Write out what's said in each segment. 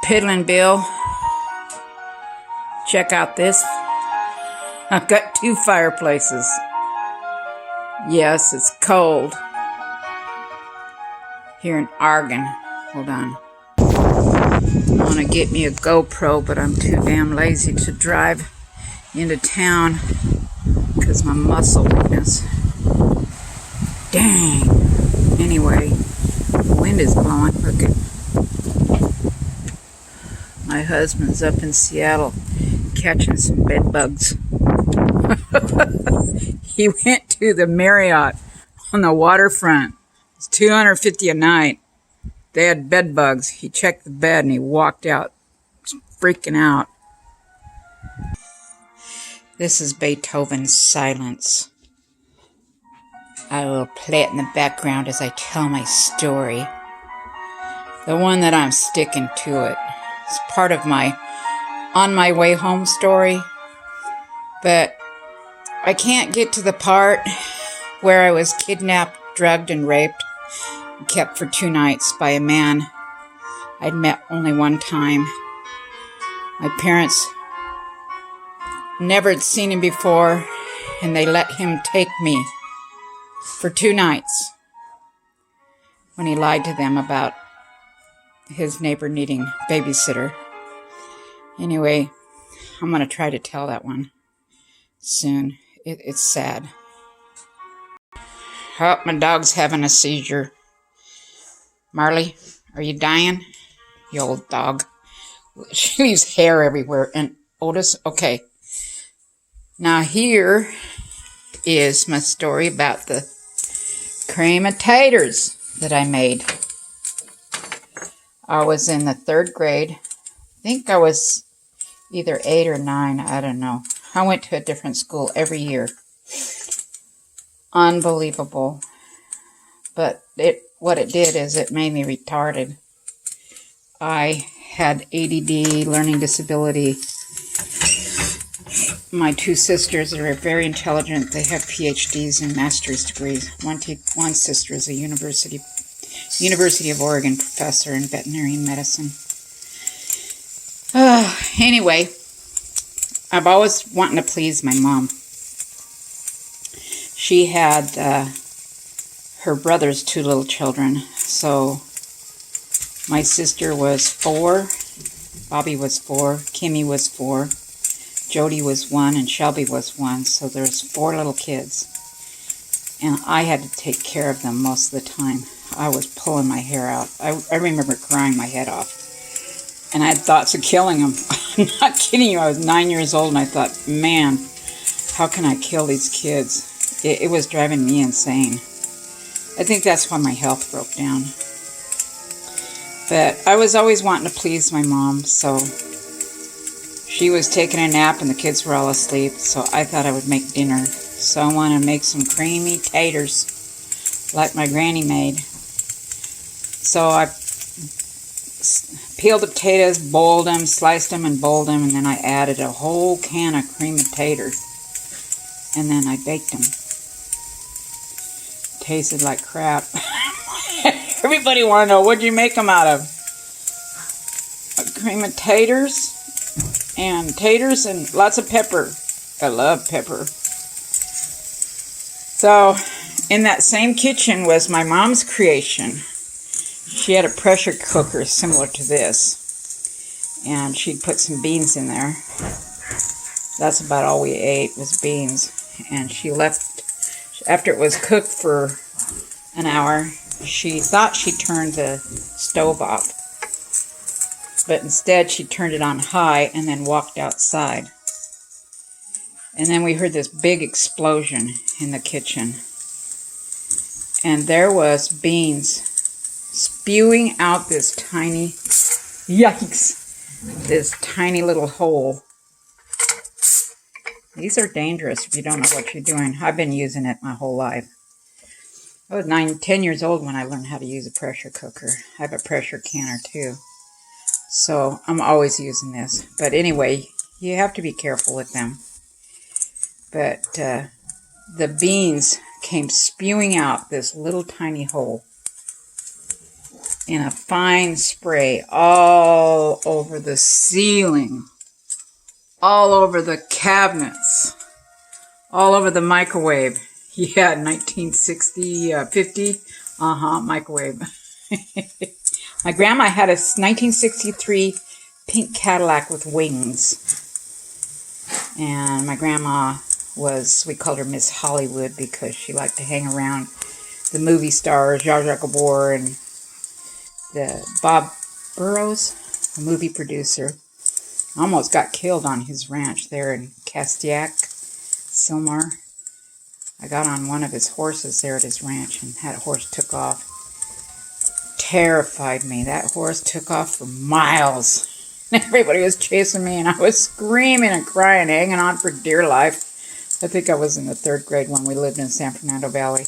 Piddling Bill. Check out this. I've got 2 fireplaces. Yes, it's cold. Here in Oregon. Hold on. I want to get me a GoPro, but I'm too damn lazy to drive into town because my muscle weakness. Dang. Anyway, the wind is blowing. Look at my husband's up in Seattle catching some bed bugs. He went to the Marriott on the waterfront. It's $250 a night. They had bed bugs. He checked the bed and he walked out, freaking out. This is Beethoven's Silence. I will play it in the background as I tell my story. The one that I'm sticking to it. It's part of my On My Way Home story. But I can't get to the part where I was kidnapped, drugged, and raped. And kept for 2 nights by a man I'd met only one time. My parents never had seen him before, and they let him take me for 2 nights when he lied to them about his neighbor needing a babysitter. Anyway, I'm going to try to tell that one soon. It's sad. Oh, my dog's having a seizure. Marley, are you dying? You old dog. She leaves hair everywhere. And Otis, okay. Now here is my story about the cream of taters that I made. I was in the 3rd grade. I think I was either 8 or 9. I don't know. I went to a different school every year. Unbelievable. But what it did is it made me retarded. I had ADD, learning disability. My 2 sisters are very intelligent. They have PhDs and master's degrees. One sister is a University of Oregon professor in veterinary medicine. Anyway, I've always wanted to please my mom. She had her brother's 2 little children. So my sister was 4, Bobby was 4, Kimmy was 4, Jody was 1, and Shelby was 1. So there's 4 little kids. And I had to take care of them most of the time. I was pulling my hair out. I remember crying my head off. And I had thoughts of killing them. I'm not kidding you. I was 9 years old and I thought, man, how can I kill these kids? It was driving me insane. I think that's why my health broke down. But I was always wanting to please my mom, so she was taking a nap and the kids were all asleep, so I thought I would make dinner. So I wanted to make some creamy taters like my granny made. So I peeled the potatoes, boiled them, sliced them and boiled them, and then I added a whole can of cream of taters. And then I baked them. Tasted like crap. Everybody want to know, what'd you make them out of? Cream of taters and lots of pepper. I love pepper. So, in that same kitchen was my mom's creation. She had a pressure cooker similar to this. And she'd put some beans in there. That's about all we ate was beans. And she left, after it was cooked for an hour, she thought she turned the stove off. But instead she turned it on high and then walked outside. And then we heard this big explosion in the kitchen. And there was beans spewing out this tiny, yikes, this tiny little hole. These are dangerous if you don't know what you're doing. I've been using it my whole life. I was 10 years old when I learned how to use a pressure cooker. I have a pressure canner too. So I'm always using this. But anyway, you have to be careful with them. But the beans came spewing out this little tiny hole. in a fine spray all over the ceiling, all over the cabinets, all over the microwave. Yeah, 1960, 50, microwave. My grandma had a 1963 pink Cadillac with wings. And my grandma we called her Miss Hollywood because she liked to hang around the movie stars, Jar Jar Gabor and the Bob Burrows, a movie producer. Almost got killed on his ranch there in Castiac, Silmar. I got on one of his horses there at his ranch, and that horse took off. Terrified me. That horse took off for miles. Everybody was chasing me, and I was screaming and crying, hanging on for dear life. I think I was in the 3rd grade when we lived in San Fernando Valley.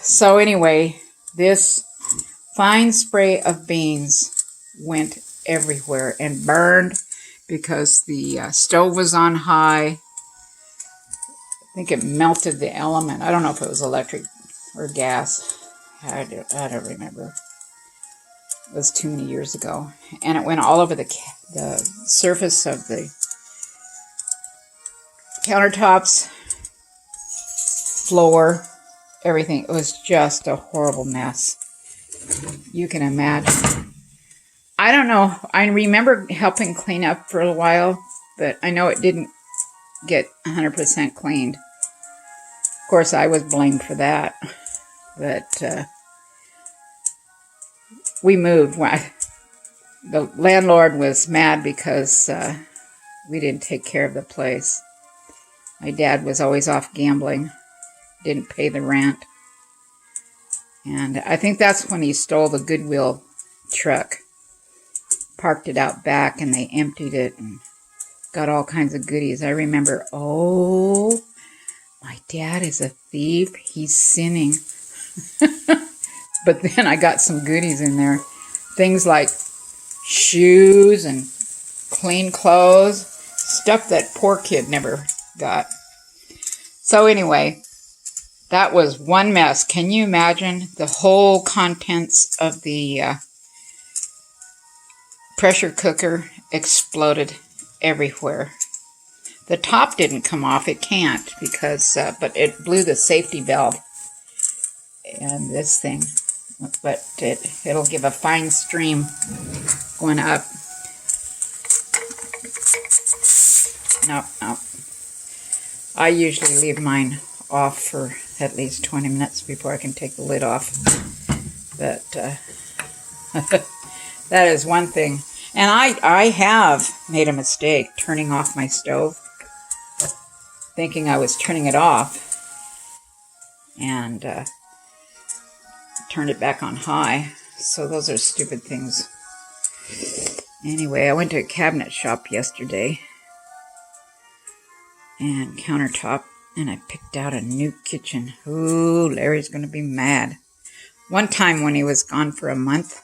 So anyway, this fine spray of beans went everywhere and burned because the stove was on high. I think it melted the element. I don't know if it was electric or gas. I don't remember. It was too many years ago. And it went all over the surface of the countertops, floor, everything. It was just a horrible mess. You can imagine. I don't know. I remember helping clean up for a while, but I know it didn't get 100% cleaned. Of course, I was blamed for that. But we moved. The landlord was mad because we didn't take care of the place. My dad was always off gambling, didn't pay the rent. And I think that's when he stole the Goodwill truck, parked it out back, and they emptied it and got all kinds of goodies. I remember, my dad is a thief. He's sinning. But then I got some goodies in there. Things like shoes and clean clothes. Stuff that poor kid never got. So anyway, that was one mess. Can you imagine the whole contents of the pressure cooker exploded everywhere. The top didn't come off. It can't because, but it blew the safety valve and this thing. But it'll give a fine stream going up. No. I usually leave mine off for at least 20 minutes before I can take the lid off. But that is one thing. And I have made a mistake turning off my stove, thinking I was turning it off, and turned it back on high. So those are stupid things. Anyway, I went to a cabinet shop yesterday and countertop, and I picked out a new kitchen. Ooh, Larry's going to be mad. One time when he was gone for a month,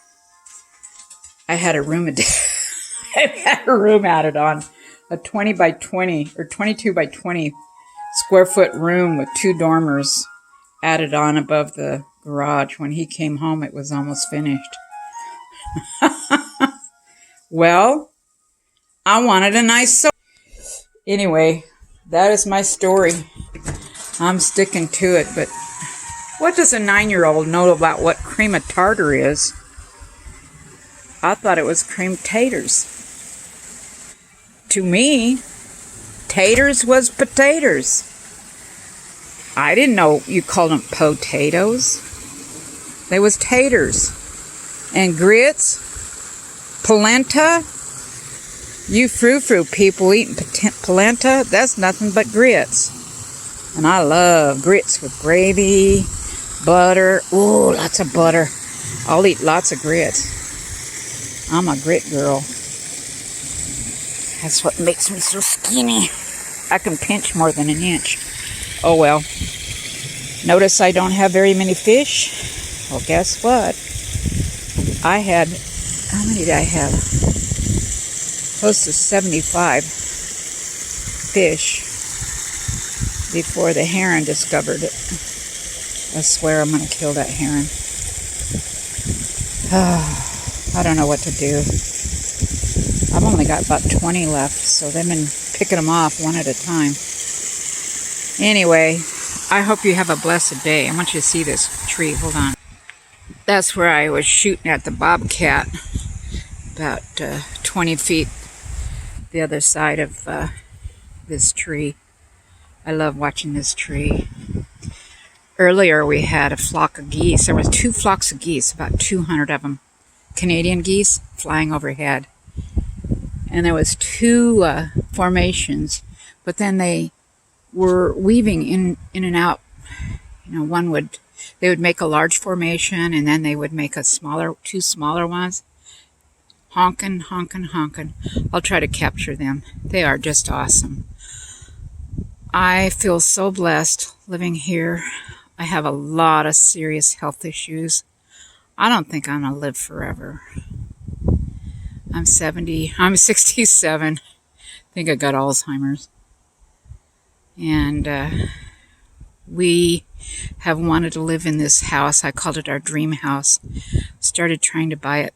I had a room added on, a 20 by 20 or 22 by 20 square foot room with 2 dormers added on above the garage. When he came home, it was almost finished. Well, I wanted a nice sofa. Anyway, that is my story. I'm sticking to it, but what does a 9-year-old know about what cream of tartar is? I thought it was cream taters. To me, taters was potatoes. I didn't know you called them potatoes. They was taters. And grits, polenta. You frou-frou people eating polenta, that's nothing but grits. And I love grits with gravy, butter. Ooh, lots of butter. I'll eat lots of grits. I'm a grit girl. That's what makes me so skinny. I can pinch more than an inch. Oh well. Notice I don't have very many fish. Well, guess what? I had, how many did I have? Close to 75 fish before the heron discovered it. I swear I'm going to kill that heron. I don't know what to do. I've only got about 20 left, so they've been picking them off one at a time. Anyway, I hope you have a blessed day. I want you to see this tree. Hold on. That's where I was shooting at the bobcat, about 20 feet the other side of this tree. I love watching this tree. Earlier we had a flock of geese. There was 2 flocks of geese, about 200 of them. Canadian geese flying overhead. And there was 2 formations, but then they were weaving in and out. You know, they would make a large formation, and then they would make 2 smaller ones. Honkin', honkin', honkin'. I'll try to capture them. They are just awesome. I feel so blessed living here. I have a lot of serious health issues. I don't think I'm going to live forever. I'm 67. I think I got Alzheimer's. And we have wanted to live in this house. I called it our dream house. Started trying to buy it